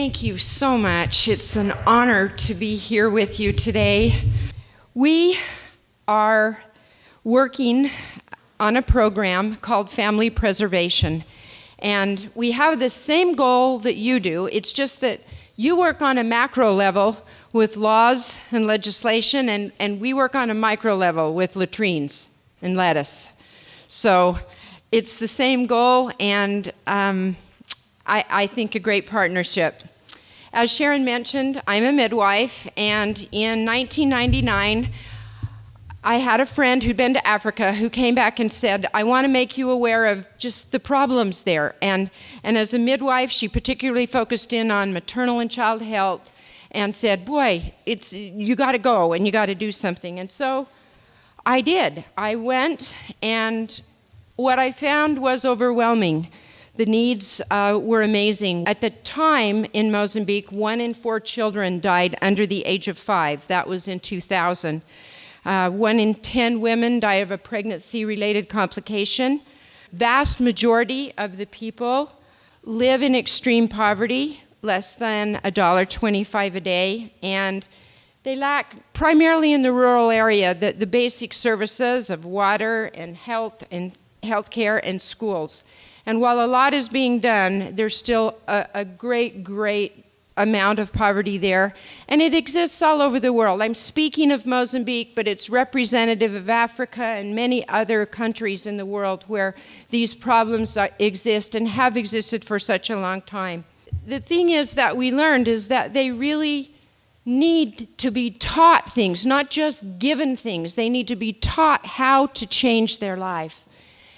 Thank you so much. It's an honor to be here with you today. We are working on a program called Family Preservation, and we have the same goal that you do. It's just that you work on a macro level with laws and legislation, and we work on a micro level with latrines and lettuce. So it's the same goal, and I think a great partnership. As Sharon mentioned, I'm a midwife, and in 1999, I had a friend who'd been to Africa who came back and said, I want to make you aware of just the problems there. And as a midwife, she particularly focused in on maternal and child health and said, boy, you got to go and you got to do something. And so I did. I went, and what I found was overwhelming. The needs were amazing. At the time in Mozambique, 1 in 4 children died under the age of 5. That was in 2000. 1 in 10 women died of a pregnancy-related complication. Vast majority of the people live in extreme poverty, less than $1.25 a day, and they lack, primarily in the rural area, the basic services of water and health care and schools. And while a lot is being done, there's still a great amount of poverty there. And it exists all over the world. I'm speaking of Mozambique, but it's representative of Africa and many other countries in the world where these problems exist and have existed for such a long time. The thing is that we learned is that they really need to be taught things, not just given things. They need to be taught how to change their life.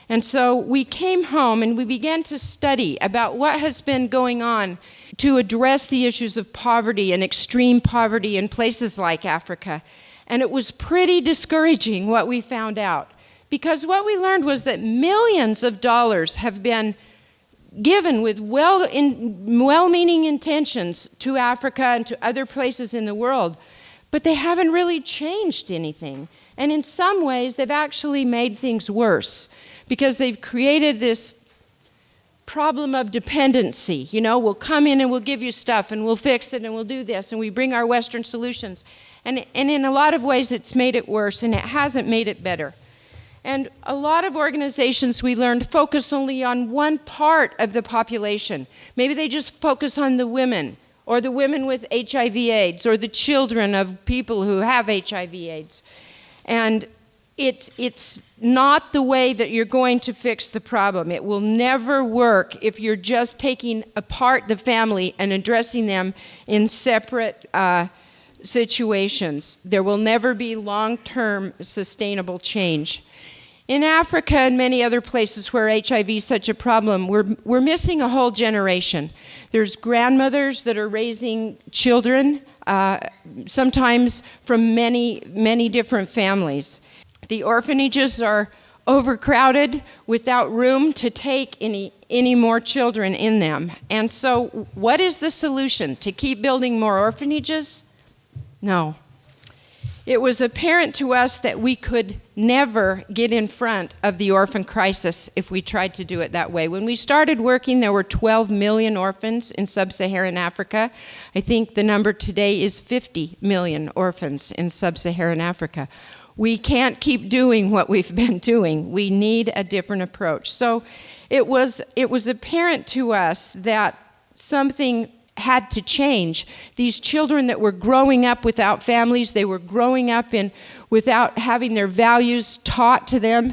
And so we came home and we began to study about what has been going on to address the issues of poverty and extreme poverty in places like Africa. And it was pretty discouraging what we found out, because what we learned was that millions of dollars have been given with well-meaning intentions to Africa and to other places in the world, but they haven't really changed anything. And in some ways, they've actually made things worse, because they've created this problem of dependency. You know, we'll come in and we'll give you stuff and we'll fix it and we'll do this and we bring our Western solutions. And in a lot of ways it's made it worse, and it hasn't made it better. And a lot of organizations, we learned, focus only on one part of the population. Maybe they just focus on the women, or the women with HIV/AIDS, or the children of people who have HIV/AIDS. And it's not the way that you're going to fix the problem. It will never work if you're just taking apart the family and addressing them in separate situations. There will never be long-term sustainable change. In Africa and many other places where HIV is such a problem, we're missing a whole generation. There's grandmothers that are raising children, sometimes from many different families. The orphanages are overcrowded without room to take any more children in them. And so what is the solution? To keep building more orphanages? No. It was apparent to us that we could never get in front of the orphan crisis if we tried to do it that way. When we started working, there were 12 million orphans in sub-Saharan Africa. I think the number today is 50 million orphans in sub-Saharan Africa. We can't keep doing what we've been doing. We need a different approach. So it was apparent to us that something had to change. These children that were growing up without families, they were growing up without having their values taught to them.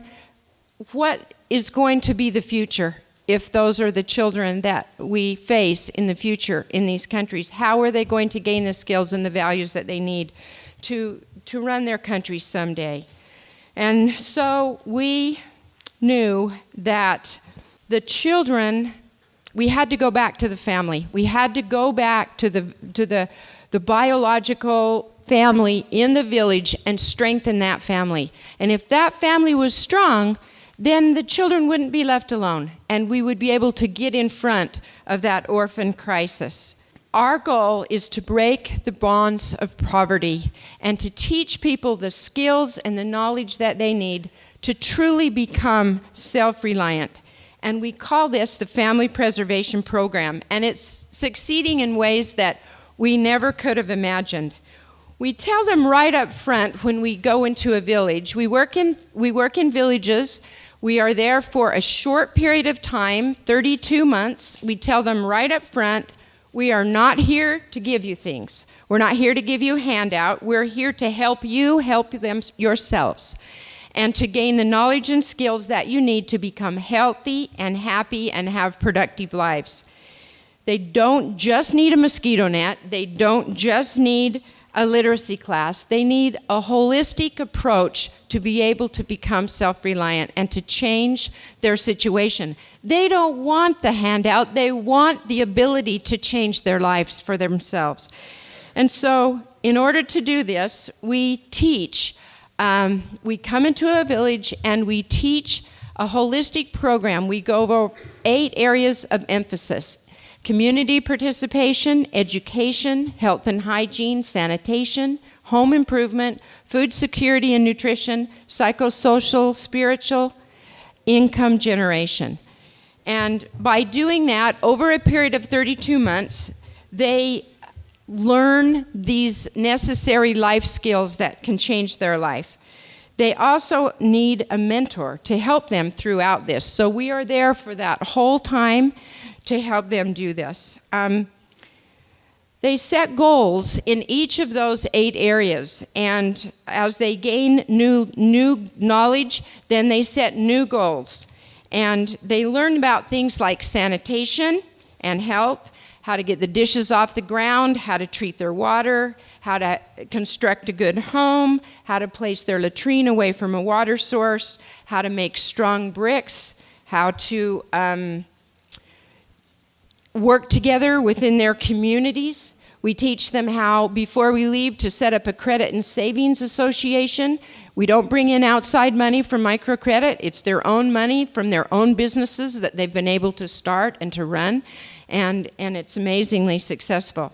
What is going to be the future if those are the children that we face in the future in these countries? How are they going to gain the skills and the values that they need to run their countries someday? And so we knew that the children, we had to go back to the family. We had to go back to the biological family in the village and strengthen that family. And if that family was strong, then the children wouldn't be left alone, and we would be able to get in front of that orphan crisis. Our goal is to break the bonds of poverty and to teach people the skills and the knowledge that they need to truly become self-reliant. And we call this the Family Preservation Program, and it's succeeding in ways that we never could have imagined. We tell them right up front when we go into a village. We work in villages. We are there for a short period of time, 32 months. We tell them right up front, we are not here to give you things. We're not here to give you a handout. We're here to help you help them yourselves, and to gain the knowledge and skills that you need to become healthy and happy and have productive lives. They don't just need a mosquito net. They don't just need a literacy class. They need a holistic approach to be able to become self-reliant and to change their situation. They don't want the handout. They want the ability to change their lives for themselves. And so in order to do this, we teach. We come into a village and we teach a holistic program. We go over 8 areas of emphasis: community participation, education, health and hygiene, sanitation, home improvement, food security and nutrition, psychosocial, spiritual, income generation. And by doing that, over a period of 32 months, they learn these necessary life skills that can change their life. They also need a mentor to help them throughout this. So we are there for that whole time to help them do this. They set goals in each of those 8 areas, and as they gain new knowledge, then they set new goals. And they learn about things like sanitation and health, how to get the dishes off the ground, how to treat their water, how to construct a good home, how to place their latrine away from a water source, how to make strong bricks, how to work together within their communities. We teach them how, before we leave, to set up a credit and savings association. We don't bring in outside money from microcredit. It's their own money from their own businesses that they've been able to start and to run, and it's amazingly successful.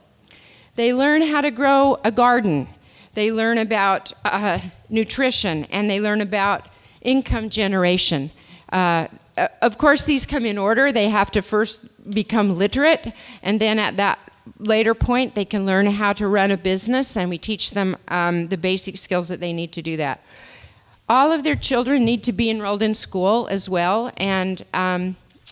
They learn how to grow a garden. They learn about nutrition, and they learn about income generation. Of course, these come in order. They have to first become literate, and then at that later point, they can learn how to run a business, and we teach them the basic skills that they need to do that. All of their children need to be enrolled in school as well, and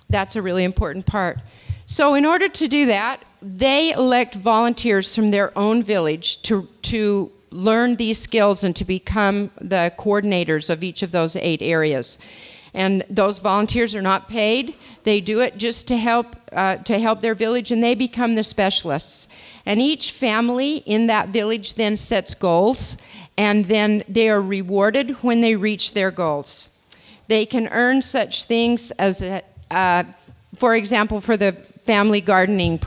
that's a really important part. So in order to do that, they elect volunteers from their own village to learn these skills and to become the coordinators of each of those 8 areas. And those volunteers are not paid. They do it just to help their village, and they become the specialists. And each family in that village then sets goals, and then they are rewarded when they reach their goals. They can earn such things as, for example, for the family gardening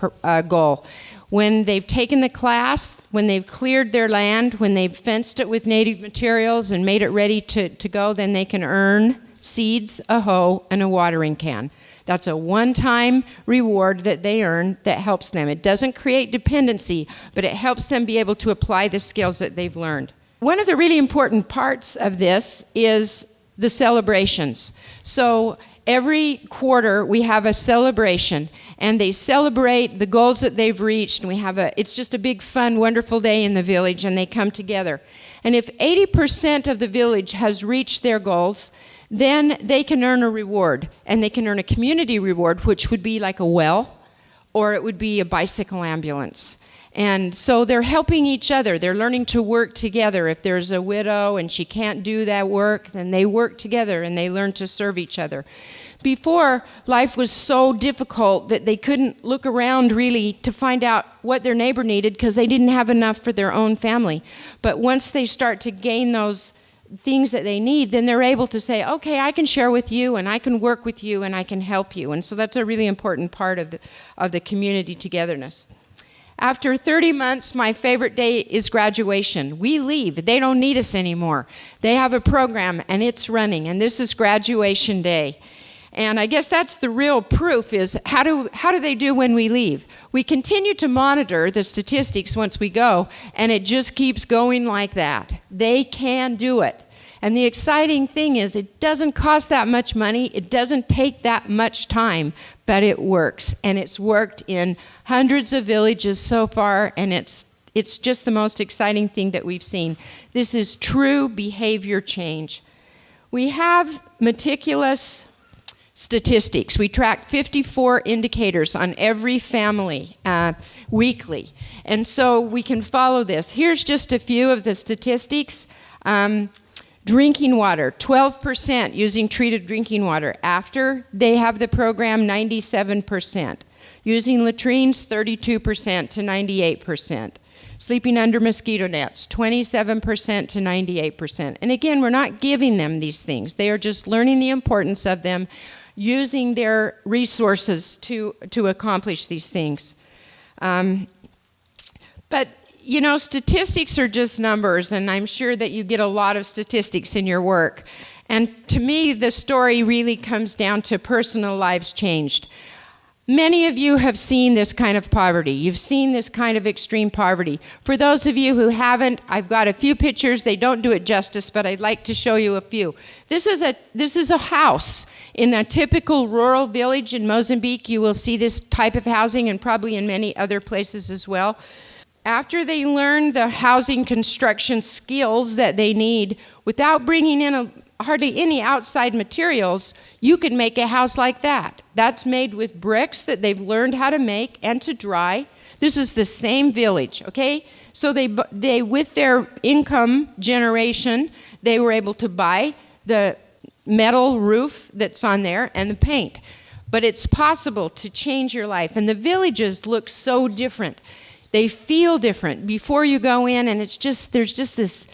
goal. When they've taken the class, when they've cleared their land, when they've fenced it with native materials and made it ready to go, then they can earn seeds, a hoe, and a watering can. That's a one-time reward that they earn that helps them. It doesn't create dependency, but it helps them be able to apply the skills that they've learned. One of the really important parts of this is the celebrations. So every quarter we have a celebration, and they celebrate the goals that they've reached, and it's just a big, fun, wonderful day in the village, and they come together. And if 80% of the village has reached their goals, then they can earn a reward, and they can earn a community reward, which would be like a well, or it would be a bicycle ambulance. And so they're helping each other. They're learning to work together. If there's a widow and she can't do that work, then they work together and they learn to serve each other. Before, life was so difficult that they couldn't look around really to find out what their neighbor needed because they didn't have enough for their own family. But once they start to gain those things that they need, then they're able to say, okay, I can share with you, and I can work with you, and I can help you. And so that's a really important part of the community togetherness. After 30 months, my favorite day is graduation. We leave. They don't need us anymore. They have a program, and it's running, and this is graduation day. And I guess that's the real proof is how do they do when we leave? We continue to monitor the statistics once we go, and it just keeps going like that. They can do it. And the exciting thing is it doesn't cost that much money, it doesn't take that much time, but it works. And it's worked in hundreds of villages so far, and it's just the most exciting thing that we've seen. This is true behavior change. We have meticulous statistics. We track 54 indicators on every family weekly. And so we can follow this. Here's just a few of the statistics. Drinking water, 12% using treated drinking water. After they have the program, 97%. Using latrines, 32% to 98%. Sleeping under mosquito nets, 27% to 98%. And again, we're not giving them these things. They are just learning the importance of them, using their resources to accomplish these things. But, you know, statistics are just numbers, and I'm sure that you get a lot of statistics in your work. And to me, the story really comes down to personal lives changed. Many of you have seen this kind of poverty. You've seen this kind of extreme poverty. For those of you who haven't, I've got a few pictures. They don't do it justice, but I'd like to show you a few. This is a house in a typical rural village in Mozambique. You will see this type of housing, and probably in many other places as well. After they learn the housing construction skills that they need, without bringing in hardly any outside materials, you could make a house like that. That's made with bricks that they've learned how to make and to dry. This is the same village, okay? So they with their income generation, they were able to buy the metal roof that's on there and the paint. But it's possible to change your life. And the villages look so different. They feel different before you go in, and there's just this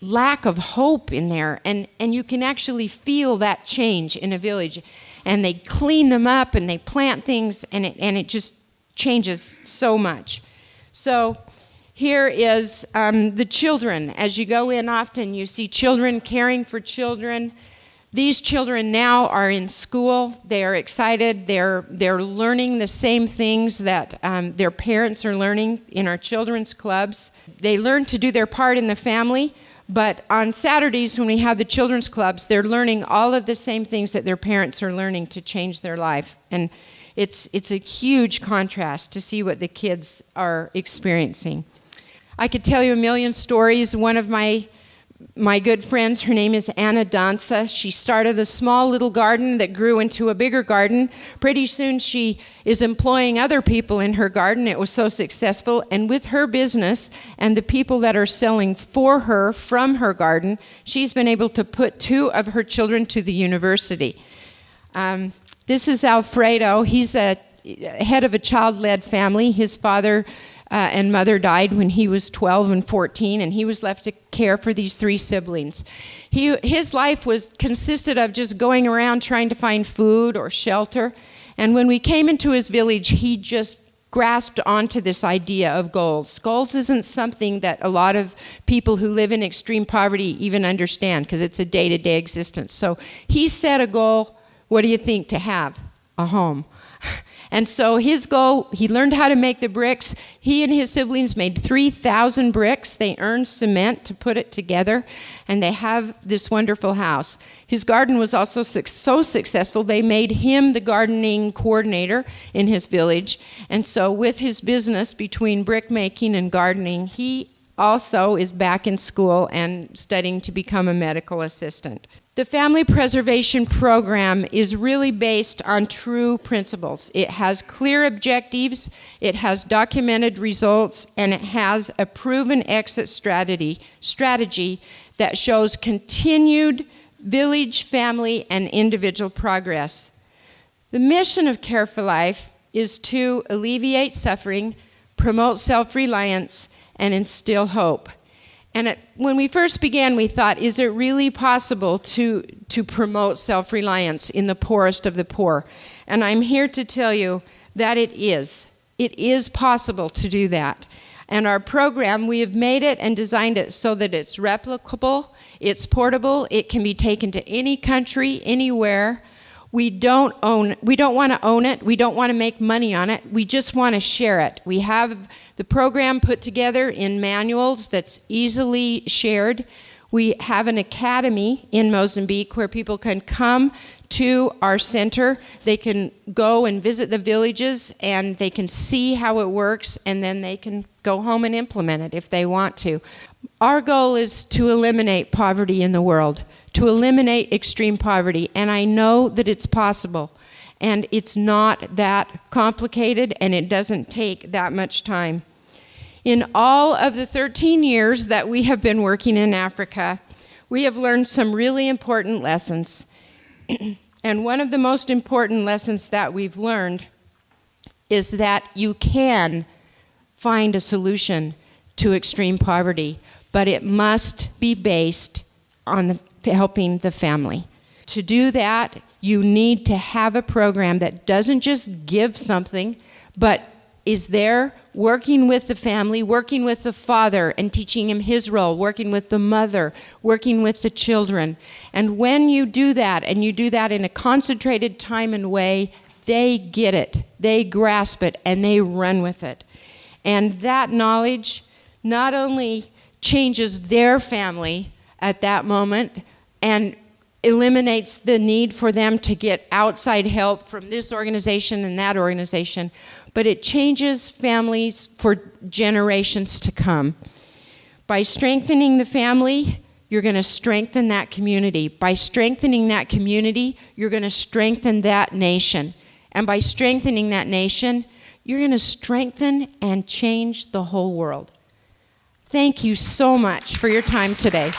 lack of hope in there, and you can actually feel that change in a village. And they clean them up and they plant things, and it just changes so much. So here is the children. As you go in often, you see children caring for children. These children now are in school. They are excited. They're learning the same things that their parents are learning in our children's clubs. They learn to do their part in the family. But on Saturdays, when we have the children's clubs, they're learning all of the same things that their parents are learning to change their life. And it's a huge contrast to see what the kids are experiencing. I could tell you a million stories. One of my good friends, her name is Anna Danza. She started a small little garden that grew into a bigger garden. Pretty soon she is employing other people in her garden. It was so successful. And with her business and the people that are selling for her from her garden, she's been able to put 2 of her children to the university. This is Alfredo. He's a head of a child-led family. His father and mother died when he was 12 and 14, and he was left to care for these 3 siblings. His life consisted of just going around trying to find food or shelter. And when we came into his village, he just grasped onto this idea of goals. Goals isn't something that a lot of people who live in extreme poverty even understand, because it's a day-to-day existence. So he set a goal, what do you think, to have? A home. And so his goal, he learned how to make the bricks. He and his siblings made 3,000 bricks. They earned cement to put it together, and they have this wonderful house. His garden was also so successful, they made him the gardening coordinator in his village. And so with his business between brick making and gardening, he also is back in school and studying to become a medical assistant. The Family Preservation Program is really based on true principles. It has clear objectives, it has documented results, and it has a proven exit strategy that shows continued village, family, and individual progress. The mission of Care for Life is to alleviate suffering, promote self-reliance, and instill hope. And when we first began, we thought, is it really possible to promote self-reliance in the poorest of the poor? And I'm here to tell you that it is. It is possible to do that. And our program, we have made it and designed it so that it's replicable, it's portable, it can be taken to any country, anywhere. We don't want to own it. We don't want to make money on it. We just want to share it. We have the program put together in manuals that's easily shared. We have an academy in Mozambique where people can come to our center. They can go and visit the villages and they can see how it works, and then they can go home and implement it if they want to. Our goal is to eliminate poverty in the world, to eliminate extreme poverty, and I know that it's possible. And it's not that complicated, and it doesn't take that much time. In all of the 13 years that we have been working in Africa, we have learned some really important lessons. And one of the most important lessons that we've learned is that you can find a solution to extreme poverty, but it must be based on helping the family. To do that, you need to have a program that doesn't just give something, but is there working with the family, working with the father and teaching him his role, working with the mother, working with the children. And when you do that, and you do that in a concentrated time and way, they get it, they grasp it, and they run with it. And that knowledge not only changes their family at that moment and eliminates the need for them to get outside help from this organization and that organization, but it changes families for generations to come. By strengthening the family, you're going to strengthen that community. By strengthening that community, you're going to strengthen that nation. And by strengthening that nation, you're going to strengthen and change the whole world. Thank you so much for your time today.